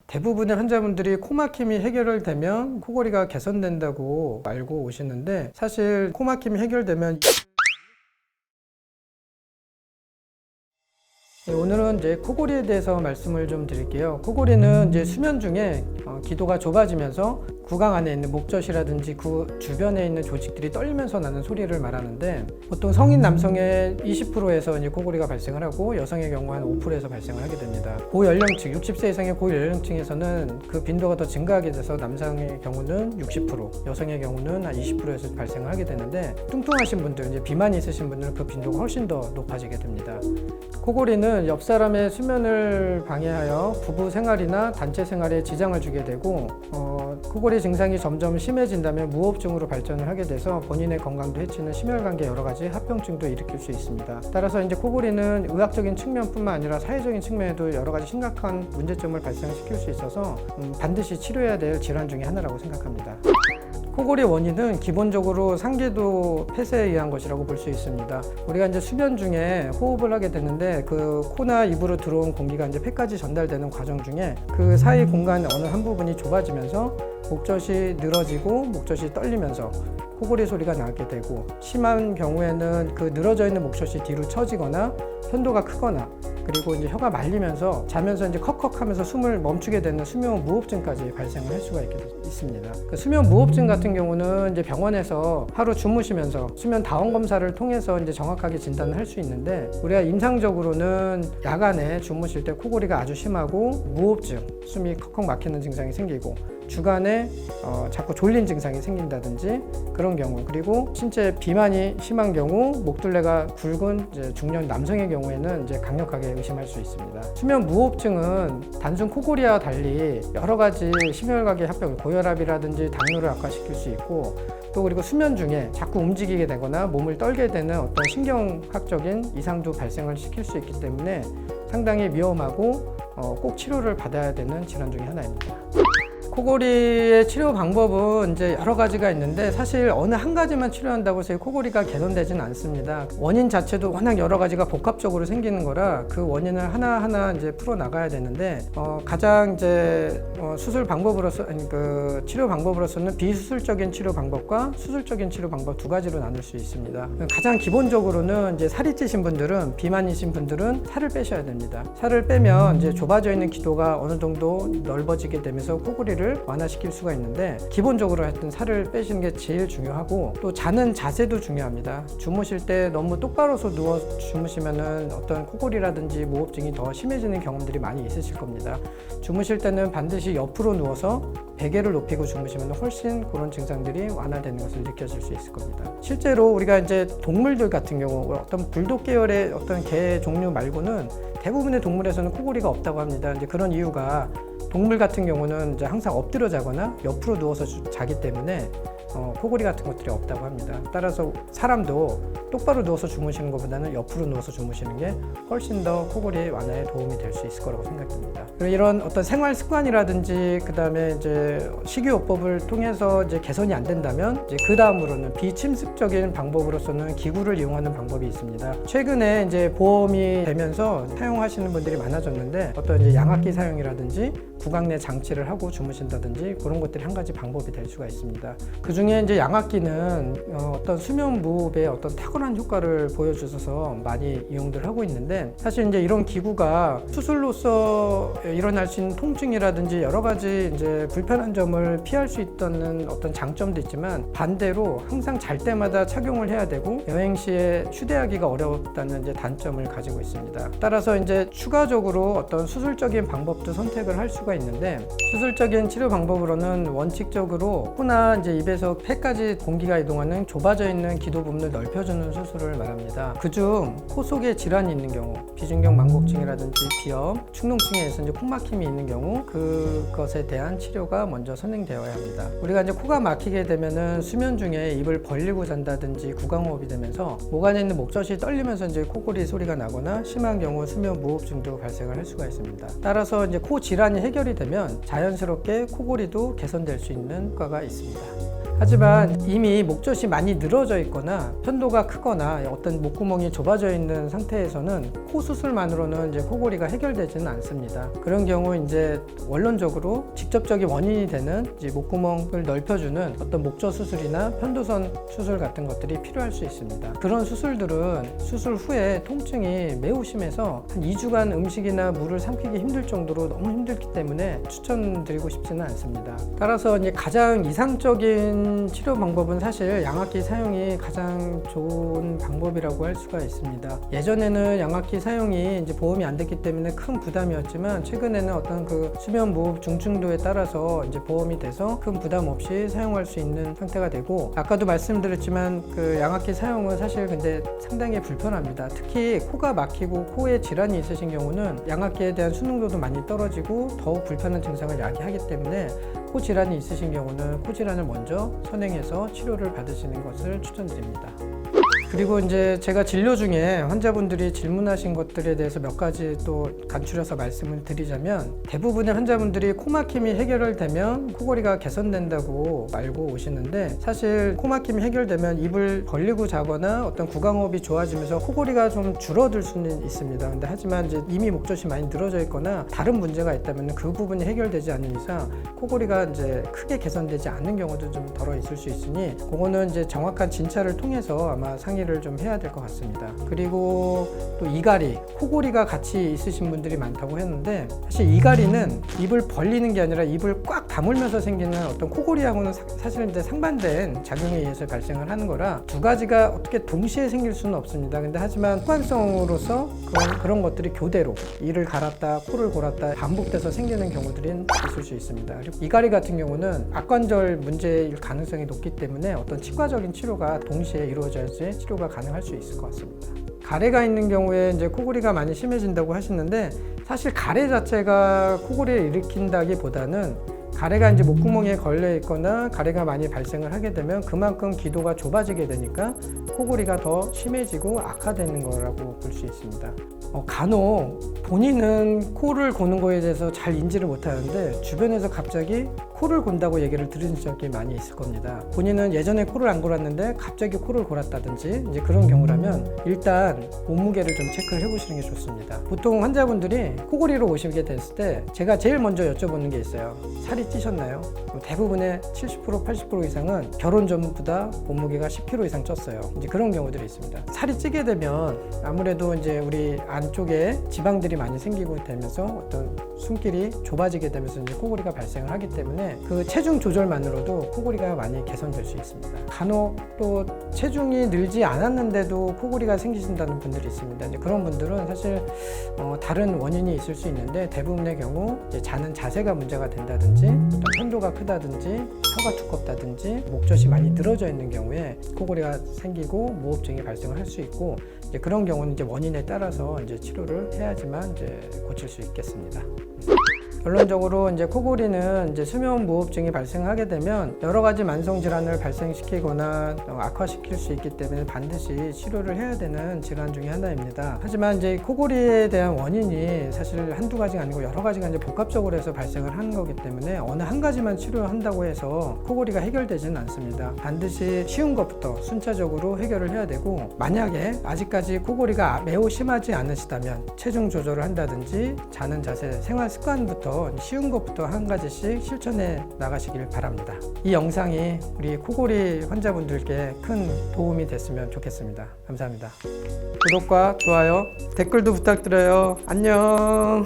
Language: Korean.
대부분의 환자분들이 코막힘이 해결되면 코골이가 개선된다고 알고 오시는데, 사실 코막힘이 해결되면 오늘은 이제 코골이에 대해서 말씀을 좀 드릴게요. 코골이는 이제 수면 중에 기도가 좁아지면서 구강 안에 있는 목젖이라든지 그 주변에 있는 조직들이 떨리면서 나는 소리를 말하는데, 보통 성인 남성의 20%에서 이제 코골이가 발생을 하고 여성의 경우 한 5%에서 발생을 하게 됩니다. 고연령층, 60세 이상의 고연령층에서는 그 빈도가 더 증가하게 돼서 남성의 경우는 60%, 여성의 경우는 한 20%에서 발생을 하게 되는데, 뚱뚱하신 분들, 이제 비만이 있으신 분들은 그 빈도가 훨씬 더 높아지게 됩니다. 코골이는 옆 사람의 수면을 방해하여 부부 생활이나 단체 생활에 지장을 주게 되고, 코골이 증상이 점점 심해진다면 무호흡증으로 발전을 하게 돼서 본인의 건강도 해치는 심혈관계 여러 가지 합병증도 일으킬 수 있습니다. 따라서 이제 코골이는 의학적인 측면뿐만 아니라 사회적인 측면에도 여러 가지 심각한 문제점을 발생시킬 수 있어서 반드시 치료해야 될 질환 중에 하나라고 생각합니다. 코골이 원인은 기본적으로 상기도 폐쇄에 의한 것이라고 볼 수 있습니다. 우리가 이제 수면 중에 호흡을 하게 되는데, 그 코나 입으로 들어온 공기가 이제 폐까지 전달되는 과정 중에 그 사이 공간 어느 한 부분이 좁아지면서 목젖이 늘어지고 목젖이 떨리면서 코골이 소리가 나게 되고, 심한 경우에는 그 늘어져 있는 목젖이 뒤로 처지거나 편도가 크거나, 그리고 이제 혀가 말리면서 자면서 이제 컥컥하면서 숨을 멈추게 되는 수면 무호흡증까지 발생을 할 수가 있습니다. 그 수면 무호흡증 같은 경우는 이제 병원에서 하루 주무시면서 수면 다원 검사를 통해서 이제 정확하게 진단을 할 수 있는데, 우리가 임상적으로는 야간에 주무실 때 코골이가 아주 심하고 무호흡증, 숨이 컥컥 막히는 증상이 생기고, 주간에 자꾸 졸린 증상이 생긴다든지 그런 경우, 그리고 신체 비만이 심한 경우, 목둘레가 굵은 이제 중년 남성의 경우에는 이제 강력하게 의심할 수 있습니다. 수면 무호흡증은 단순 코골이와 달리 여러 가지 심혈관계 합병, 고혈압이라든지 당뇨를 악화시킬 수 있고, 또 그리고 수면 중에 자꾸 움직이게 되거나 몸을 떨게 되는 어떤 신경학적인 이상도 발생을 시킬 수 있기 때문에 상당히 위험하고 꼭 치료를 받아야 되는 질환 중에 하나입니다. 코골이의 치료 방법은 이제 여러 가지가 있는데, 사실 어느 한 가지만 치료한다고 해서 코골이가 개선되지는 않습니다. 원인 자체도 워낙 여러 가지가 복합적으로 생기는 거라 그 원인을 하나하나 이제 풀어 나가야 되는데, 가장 이제 수술 방법으로서, 그 치료 방법으로서는 비수술적인 치료 방법과 수술적인 치료 방법 두 가지로 나눌 수 있습니다. 가장 기본적으로는 이제 살이 찌신 분들은, 비만이신 분들은 살을 빼셔야 됩니다. 살을 빼면 이제 좁아져 있는 기도가 어느 정도 넓어지게 되면서 코골이를 완화시킬 수가 있는데, 기본적으로 하여튼 살을 빼시는 게 제일 중요하고, 또 자는 자세도 중요합니다. 주무실 때 너무 똑바로서 누워 주무시면은 어떤 코골이라든지 무호흡증이 더 심해지는 경험들이 많이 있으실 겁니다. 주무실 때는 반드시 옆으로 누워서 베개를 높이고 주무시면 훨씬 그런 증상들이 완화되는 것을 느껴질 수 있을 겁니다. 실제로 우리가 이제 동물들 같은 경우, 어떤 불독 계열의 어떤 개 종류 말고는 대부분의 동물에서는 코골이가 없다고 합니다. 이제 그런 이유가, 동물 같은 경우는 이제 항상 엎드려 자거나 옆으로 누워서 자기 때문에 코골이 같은 것들이 없다고 합니다. 따라서 사람도 똑바로 누워서 주무시는 것보다는 옆으로 누워서 주무시는 게 훨씬 더 코골이 완화에 도움이 될 수 있을 거라고 생각됩니다. 그리고 이런 어떤 생활 습관이라든지 그다음에 이제 식이요법을 통해서 이제 개선이 안 된다면, 이제 그 다음으로는 비침습적인 방법으로서는 기구를 이용하는 방법이 있습니다. 최근에 이제 보험이 되면서 사용하시는 분들이 많아졌는데, 어떤 이제 양압기 사용이라든지 구강 내 장치를 하고 주무신다든지 그런 것들이 한 가지 방법이 될 수가 있습니다. 그 중에 이제 양압기는 어떤 수면 무호흡에 어떤 탁월한 효과를 보여주셔서 많이 이용들 하고 있는데, 사실 이제 이런 기구가 수술로서 일어날 수 있는 통증이라든지 여러 가지 이제 불편한 점을 피할 수 있다는 어떤 장점도 있지만, 반대로 항상 잘 때마다 착용을 해야 되고 여행 시에 휴대하기가 어렵다는 이제 단점을 가지고 있습니다. 따라서 이제 추가적으로 어떤 수술적인 방법도 선택을 할 수가 있는데, 수술적인 치료 방법으로는 원칙적으로 코나 이제 입에서 폐까지 공기가 이동하는 좁아져 있는 기도 부분을 넓혀주는 수술을 말합니다. 그중 코 속에 질환이 있는 경우, 비중격 망곡증이라든지 비염, 축농증에 의해서 이제 콧막힘이 있는 경우, 그것에 대한 치료가 먼저 선행되어야 합니다. 우리가 이제 코가 막히게 되면은 수면 중에 입을 벌리고 잔다든지 구강호흡이 되면서 목 안에 있는 목젖이 떨리면서 이제 코골이 소리가 나거나, 심한 경우 수면 무호흡증도 발생을 할 수가 있습니다. 따라서 이제 코 질환이 해결이 되면 자연스럽게 코골이도 개선될 수 있는 효과가 있습니다. 하지만 이미 목젖이 많이 늘어져 있거나 편도가 크거나 어떤 목구멍이 좁아져 있는 상태에서는 코 수술만으로는 이제 코골이가 해결되지는 않습니다. 그런 경우 이제 원론적으로 직접적인 원인이 되는 이제 목구멍을 넓혀주는 어떤 목젖 수술이나 편도선 수술 같은 것들이 필요할 수 있습니다. 그런 수술들은 수술 후에 통증이 매우 심해서 한 2주간 음식이나 물을 삼키기 힘들 정도로 너무 힘들기 때문에 추천드리고 싶지는 않습니다. 따라서 이제 가장 이상적인 치료 방법은 사실 양압기 사용이 가장 좋은 방법이라고 할 수가 있습니다. 예전에는 양압기 사용이 이제 보험이 안 됐기 때문에 큰 부담이었지만 최근에는 어떤 그 수면 무호흡 중증도에 따라서 이제 보험이 돼서 큰 부담 없이 사용할 수 있는 상태가 되고, 아까도 말씀드렸지만 그 양압기 사용은 사실 근데 상당히 불편합니다. 특히 코가 막히고 코에 질환이 있으신 경우는 양압기에 대한 수능도도 많이 떨어지고 더욱 불편한 증상을 야기하기 때문에 코 질환이 있으신 경우는 코 질환을 먼저 선행해서 치료를 받으시는 것을 추천드립니다. 그리고 이제 제가 진료 중에 환자분들이 질문하신 것들에 대해서 몇 가지 또 간추려서 말씀을 드리자면, 대부분의 환자분들이 코막힘이 해결되면 코골이가 개선된다고 알고 오시는데, 사실 코막힘이 해결되면 입을 벌리고 자거나 어떤 구강호흡이 좋아지면서 코골이가 좀 줄어들 수는 있습니다. 근데 하지만 이제 이미 목젖이 많이 늘어져 있거나 다른 문제가 있다면 그 부분이 해결되지 않는 이상 코골이가 이제 크게 개선되지 않는 경우도 좀 덜어 있을 수 있으니, 그거는 이제 정확한 진찰을 통해서 아마 상의를 좀 해야 될 것 같습니다. 그리고 또 이갈이, 코골이가 같이 있으신 분들이 많다고 했는데, 사실 이갈이는 입을 벌리는 게 아니라 입을 꽉 다물면서 생기는 어떤 코골이하고는 사실은 이제 상반된 작용에 의해서 발생을 하는 거라 두 가지가 어떻게 동시에 생길 수는 없습니다. 근데 하지만 호환성으로서 그런 것들이 교대로 이를 갈았다 코를 골았다 반복돼서 생기는 경우들이 있을 수 있습니다. 그리고 이갈이 같은 경우는 악관절 문제일 가능성이 높기 때문에 어떤 치과적인 치료가 동시에 이루어져야지 치료가 가능할 수 있을 것 같습니다. 가래가 있는 경우에 이제 코골이가 많이 심해진다고 하시는데, 사실 가래 자체가 코골이를 일으킨다기보다는 가래가 이제 목구멍에 걸려 있거나 가래가 많이 발생을 하게 되면 그만큼 기도가 좁아지게 되니까 코골이가 더 심해지고 악화되는 거라고 볼 수 있습니다. 간혹 본인은 코를 고는 거에 대해서 잘 인지를 못하는데 주변에서 갑자기 코를 곤다고 얘기를 들은 적이 많이 있을 겁니다. 본인은 예전에 코를 안 골았는데 갑자기 코를 골았다든지 이제 그런 경우라면 일단 몸무게를 좀 체크를 해보시는 게 좋습니다. 보통 환자분들이 코골이로 오시게 됐을 때 제가 제일 먼저 여쭤보는 게 있어요. 살이 찌셨나요? 대부분의 70% 80% 이상은 결혼 전보다 몸무게가 10kg 이상 쪘어요. 이제 그런 경우들이 있습니다. 살이 찌게 되면 아무래도 이제 우리 안쪽에 지방들이 많이 생기고 되면서 어떤 숨길이 좁아지게 되면서 이제 코골이가 발생을 하기 때문에 그 체중 조절만으로도 코골이가 많이 개선될 수 있습니다. 간혹 또 체중이 늘지 않았는데도 코골이가 생기신다는 분들이 있습니다. 이제 그런 분들은 사실 다른 원인이 있을 수 있는데, 대부분의 경우 이제 자는 자세가 문제가 된다든지 어떤 편도가 크다든지 혀가 두껍다든지 목젖이 많이 늘어져 있는 경우에 코골이가 생기고 무호흡증이 발생을 할 수 있고, 이제 그런 경우는 이제 원인에 따라서 이제 치료를 해야지만 이제 고칠 수 있겠습니다. 결론적으로 이제 코골이는 이제 수면 무호흡증이 발생하게 되면 여러 가지 만성 질환을 발생시키거나 악화시킬 수 있기 때문에 반드시 치료를 해야 되는 질환 중에 하나입니다. 하지만 이제 코골이에 대한 원인이 사실 한두 가지가 아니고 여러 가지가 이제 복합적으로 해서 발생을 하는 거기 때문에 어느 한 가지만 치료한다고 해서 코골이가 해결되지는 않습니다. 반드시 쉬운 것부터 순차적으로 해결을 해야 되고, 만약에 아직까지 코골이가 매우 심하지 않으시다면 체중 조절을 한다든지 자는 자세, 생활 습관부터 쉬운 것부터 한 가지씩 실천해 나가시길 바랍니다. 이 영상이 우리 코골이 환자분들께 큰 도움이 됐으면 좋겠습니다. 감사합니다. 구독과 좋아요, 댓글도 부탁드려요. 안녕.